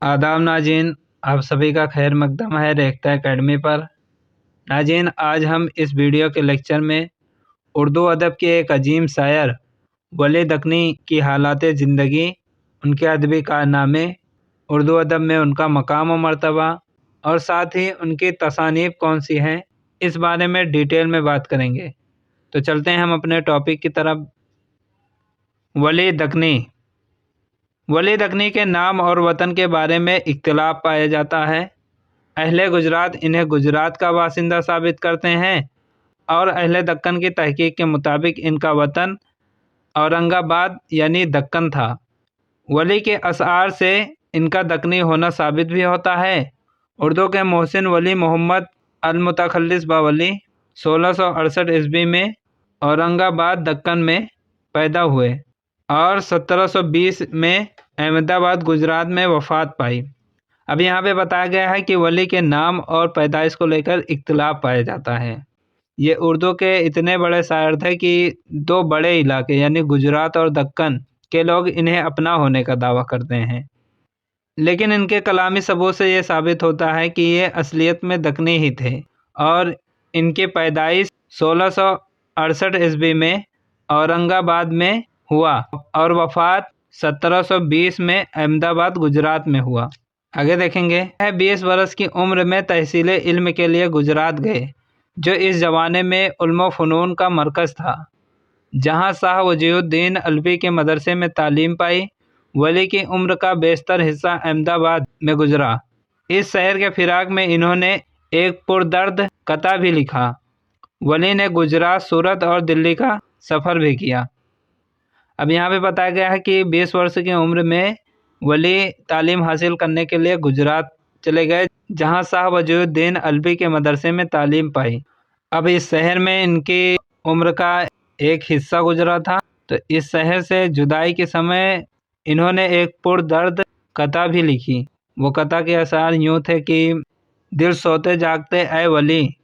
आदाब नाज़रीन, आप सभी का खैर मकदम है रेख्ता एकेडमी पर। नाज़रीन, आज हम इस वीडियो के लेक्चर में उर्दू अदब के एक अजीम शायर वली दक्नी की हालात ज़िंदगी, उनके अदबी कारनामे, उर्दू अदब में उनका मकाम व मर्तबा और साथ ही उनकी तसानीफ़ कौन सी हैं, इस बारे में डिटेल में बात करेंगे। तो चलते हैं हम अपने टॉपिक की तरफ। वली दक्नी। वली दक्नी के नाम और वतन के बारे में इख्तिलाफ पाया जाता है। अहले गुजरात इन्हें गुजरात का बासिंदा साबित करते हैं और अहले दक्कन की तहकीक के मुताबिक इनका वतन औरंगाबाद यानी दक्कन था। वली के अशआर से इनका दक्कनी होना साबित भी होता है। उर्दू के मोहसिन वली मोहम्मद अल-मुतखल्लिस बावली 1668 ईस्वी में औरंगाबाद दक्कन में पैदा हुए और 1720 में अहमदाबाद गुजरात में वफ़ात पाई। अब यहाँ पे बताया गया है कि वली के नाम और पैदाइश को लेकर इख्तिलाफ पाया जाता है। ये उर्दू के इतने बड़े शायर थे कि दो बड़े इलाके यानी गुजरात और दक्कन के लोग इन्हें अपना होने का दावा करते हैं, लेकिन इनके कलामी सबूत से ये साबित होता है कि ये असलियत में दक्कनी ही थे और इनकी पैदाइश 1668 ईस्वी में औरंगाबाद में हुआ और वफ़ात 1720 में अहमदाबाद गुजरात में हुआ। आगे देखेंगे, 20 बरस की उम्र में तहसीले इल्म के लिए गुजरात गए, जो इस ज़माने में उल्म फ़नून का मरकज़ था, जहाँ शाह वजीउद्दीन अलवी के मदरसे में तालीम पाई। वली की उम्र का बेशतर हिस्सा अहमदाबाद में गुजरा। इस शहर के फिराक में इन्होंने एक पुरदर्द कता भी लिखा। वली ने गुजरात, सूरत और दिल्ली का सफ़र भी किया। अब यहाँ पे बताया गया है कि 20 वर्ष की उम्र में वली तालीम हासिल करने के लिए गुजरात चले गए, जहाँ शाह वजीउद्दीन अलवी के मदरसे में तालीम पाई। अब इस शहर में इनकी उम्र का एक हिस्सा गुजरा था, तो इस शहर से जुदाई के समय इन्होंने एक पुरदर्द कता भी लिखी। वो कता के अशार यूँ थे कि दिल सोते जागते ऐ वली,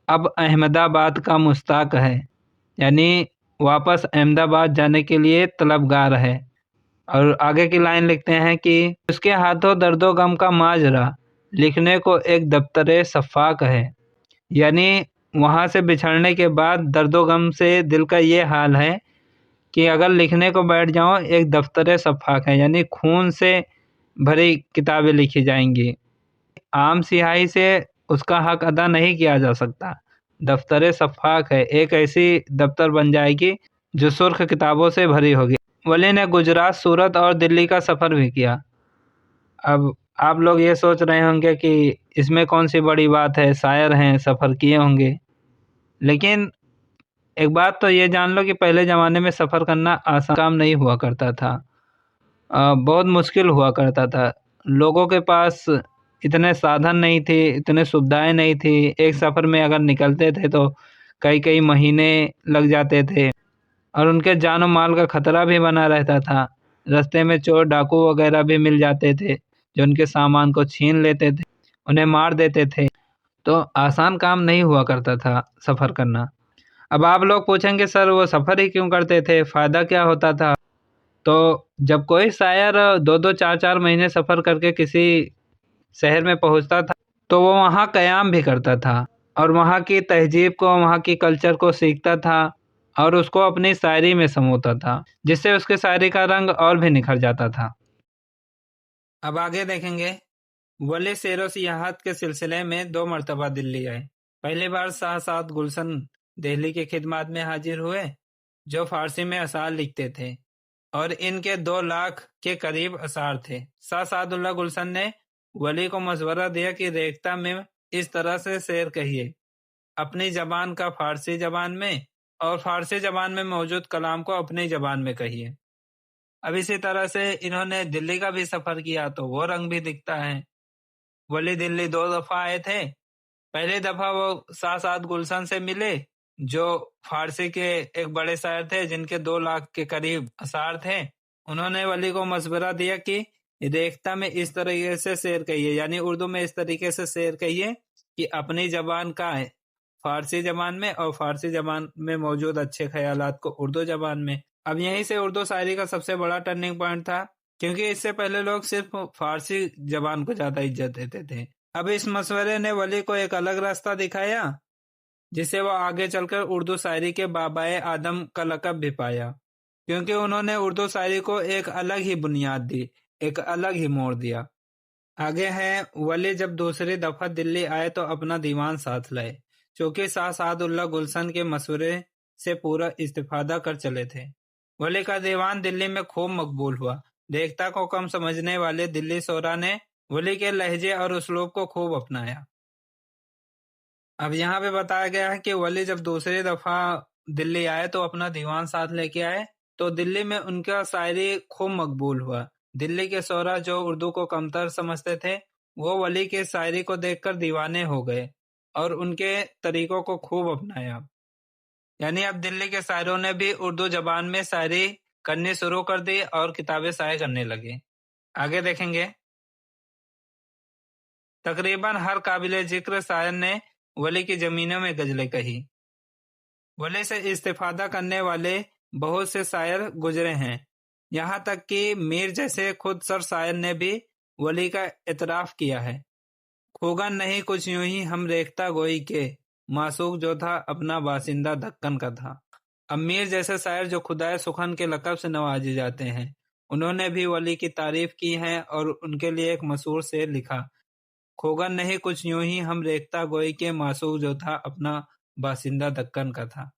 अब अहमदाबाद का मुश्ताक है, यानी वापस अहमदाबाद जाने के लिए तलबगार है। और आगे की लाइन लिखते हैं कि उसके हाथों दर्दो गम का माजरा, लिखने को एक दफ्तरे सफ़ाक है, यानी वहाँ से बिछड़ने के बाद दर्दो गम से दिल का ये हाल है कि अगर लिखने को बैठ जाऊँ एक दफ्तरे सफ़ाक है, यानी खून से भरी किताबें लिखी जाएंगी। आम सिहाई से उसका हक अदा नहीं किया जा सकता। दफ्तरे सफ़ाक है, एक ऐसी दफ्तर बन जाएगी जो सुर्ख किताबों से भरी होगी। वली ने गुजरात, सूरत और दिल्ली का सफ़र भी किया। अब आप लोग ये सोच रहे होंगे कि इसमें कौन सी बड़ी बात है, शायर हैं, सफ़र किए होंगे। लेकिन एक बात तो ये जान लो कि पहले ज़माने में सफ़र करना आसान काम नहीं हुआ करता था। बहुत मुश्किल हुआ करता था। लोगों के पास इतने साधन नहीं थे, इतने सुविधाएं नहीं थी। एक सफ़र में अगर निकलते थे तो कई कई महीने लग जाते थे और उनके जान और माल का खतरा भी बना रहता था। रास्ते में चोर डाकू वगैरह भी मिल जाते थे, जो उनके सामान को छीन लेते थे, उन्हें मार देते थे। तो आसान काम नहीं हुआ करता था सफ़र करना। अब आप लोग पूछेंगे, सर वो सफ़र ही क्यों करते थे, फ़ायदा क्या होता था? तो जब कोई शायर 2-2 4-4 महीने सफ़र करके किसी शहर में पहुंचता था, तो वो वहाँ क़याम भी करता था और वहाँ की तहजीब को, वहाँ की कल्चर को सीखता था और उसको अपनी शायरी में समोता था, जिससे उसकी शायरी का रंग और भी निखर जाता था। अब आगे देखेंगे, वली शेरो सियाहत के सिलसिले में 2 मरतबा दिल्ली आए। पहली बार शाह साद गुलशन दिल्ली की खिदमत में हाजिर हुए, जो फ़ारसी में अशार लिखते थे और इनके 2 लाख के करीब अशार थे। शाह सादुल्लाह गुलशन ने वली को मशवरा दिया कि रेख्ता में इस तरह से शेर कहिए, अपनी ज़बान का फ़ारसी ज़बान में और फ़ारसी ज़बान में मौजूद कलाम को अपनी ज़बान में कहिए। अब इसी तरह से इन्होंने दिल्ली का भी सफ़र किया, तो वो रंग भी दिखता है। वली दिल्ली 2 दफ़ा आए थे। पहली दफ़ा वो शाह साद गुलशन से मिले, जो फ़ारसी के एक बड़े शायर थे, जिनके 2 लाख के करीब अशार थे। उन्होंने वली को मशवरा दिया कि रेख्ता में इस तरीके से शेर कहिए, यानी उर्दू में इस तरीके से शेर कहिए कि अपनी ज़बान का है फ़ारसी ज़बान में और फ़ारसी ज़बान में मौजूद अच्छे ख़यालात को उर्दू ज़बान में। अब यहीं से उर्दू शायरी का सबसे बड़ा टर्निंग पॉइंट था क्योंकि इससे पहले लोग सिर्फ फारसी जबान को ज्यादा इज्जत देते थे। अब इस मशवरे ने वली को एक अलग रास्ता दिखाया, जिससे वो आगे चलकर उर्दू शायरी के बाबाए आदम का लक़ब भी पाया, क्योंकि उन्होंने उर्दू शायरी को एक अलग ही बुनियाद दी, एक अलग ही मोड़ दिया। आगे है, वली जब दूसरी दफा दिल्ली आए तो अपना दीवान साथ लाए, चूंकि शाह सादुल्लाह गुलशन के मशवरे से पूरा इस्तिफादा कर चले थे। वली का दीवान दिल्ली में खूब मकबूल हुआ। देखता को कम समझने वाले दिल्ली शोरा ने वली के लहजे और उसलूब को खूब अपनाया। अब यहाँ पे बताया गया है कि वली जब दूसरी दफा दिल्ली आए तो अपना दीवान साथ लेके आए, तो दिल्ली में उनका शायरी खूब मकबूल हुआ। दिल्ली के शोरा जो उर्दू को कमतर समझते थे, वो वली के शायरी को देखकर दीवाने हो गए और उनके तरीकों को खूब अपनाया। यानी अब दिल्ली के शायरों ने भी उर्दू जबान में शायरी करनी शुरू कर दी और किताबें शाये करने लगे। आगे देखेंगे, तकरीबन हर काबिले जिक्र शायर ने वली की जमीनों में गजलें कही। वली से इस्तिफादा करने वाले बहुत से शायर गुजरे हैं, यहाँ तक कि मीर जैसे खुद सर शायर ने भी वली का इतराफ किया है। खोगन नहीं कुछ यूं ही हम रेख्ता गोई के, मासूक जो था अपना बासिंदा दक्कन का था। अब मीर जैसे शायर जो खुदाए सुखन के लक़ब से नवाजे जाते हैं, उन्होंने भी वली की तारीफ की है और उनके लिए एक मशहूर शेर लिखा, खोगन नहीं कुछ यूं ही हम रेख्ता गोई के, मासूक जो था अपना बासिंदा दक्कन का था।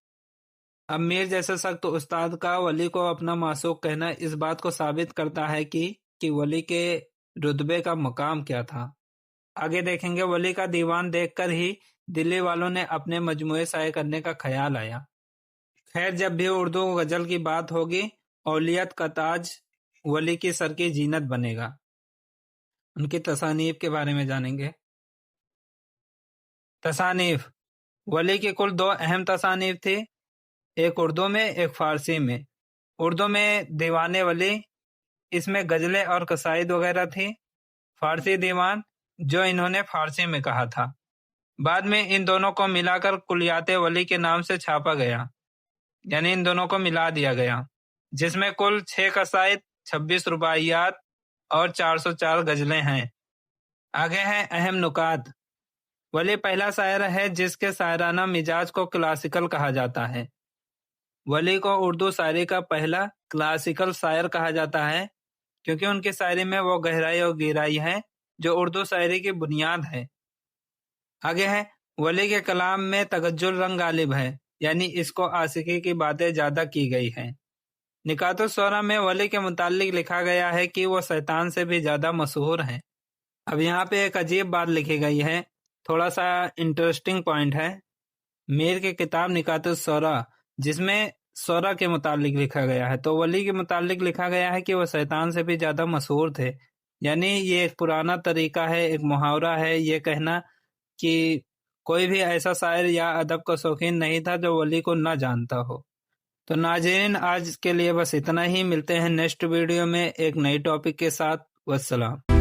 अब मीर जैसे सख्त उस्ताद का वली को अपना मासूक कहना इस बात को साबित करता है कि वली के रुतबे का मकाम क्या था। आगे देखेंगे, वली का दीवान देखकर ही दिल्ली वालों ने अपने मजमूए शाये करने का ख्याल आया। खैर, जब भी उर्दू गजल की बात होगी, औलियत का ताज वली की सर की जीनत बनेगा। उनकी तसानीफ के बारे में जानेंगे। तसानीफ, वली की कुल 2 अहम तसानीफ थी, एक उर्दू में एक फारसी में। उर्दू में दीवाने वली, इसमें गजलें और कसाइद वगैरह थी। फारसी दीवान, जो इन्होंने फारसी में कहा था। बाद में इन दोनों को मिलाकर कुलियाते वली के नाम से छापा गया, यानी इन दोनों को मिला दिया गया, जिसमें कुल 6 कसाइद, 26 रुबाइयात और 404 गजलें हैं। आगे हैं अहम नुकात। वली पहला शायर है जिसके शायराना मिजाज को क्लासिकल कहा जाता है। वली को उर्दू शायरी का पहला क्लासिकल शायर कहा जाता है, क्योंकि उनकी शायरी में वो गहराई और गहराई है जो उर्दू शायरी की बुनियाद है। आगे है, वली के कलाम में तगज्जुल रंग गालिब है, यानी इसको आशिकी की बातें ज्यादा की गई हैं। निकातुस शोरा में वली के मुताल्लिक लिखा गया है कि वो शैतान से भी ज्यादा मशहूर हैं। अब यहाँ पे एक अजीब बात लिखी गई है, थोड़ा सा इंटरेस्टिंग पॉइंट है। मीर की किताब निकातुस शोरा, जिसमें शोरा के मुताल्लिक लिखा गया है, तो वली के मुताल्लिक लिखा गया है कि वो शैतान से भी ज्यादा मशहूर थे। यानी ये एक पुराना तरीका है, एक मुहावरा है ये कहना कि कोई भी ऐसा शायर या अदब का शौकीन नहीं था जो वली को ना जानता हो। तो नाज़रीन, आज के लिए बस इतना ही। मिलते हैं नेक्स्ट वीडियो में एक नई टॉपिक के साथ। वस्सलाम।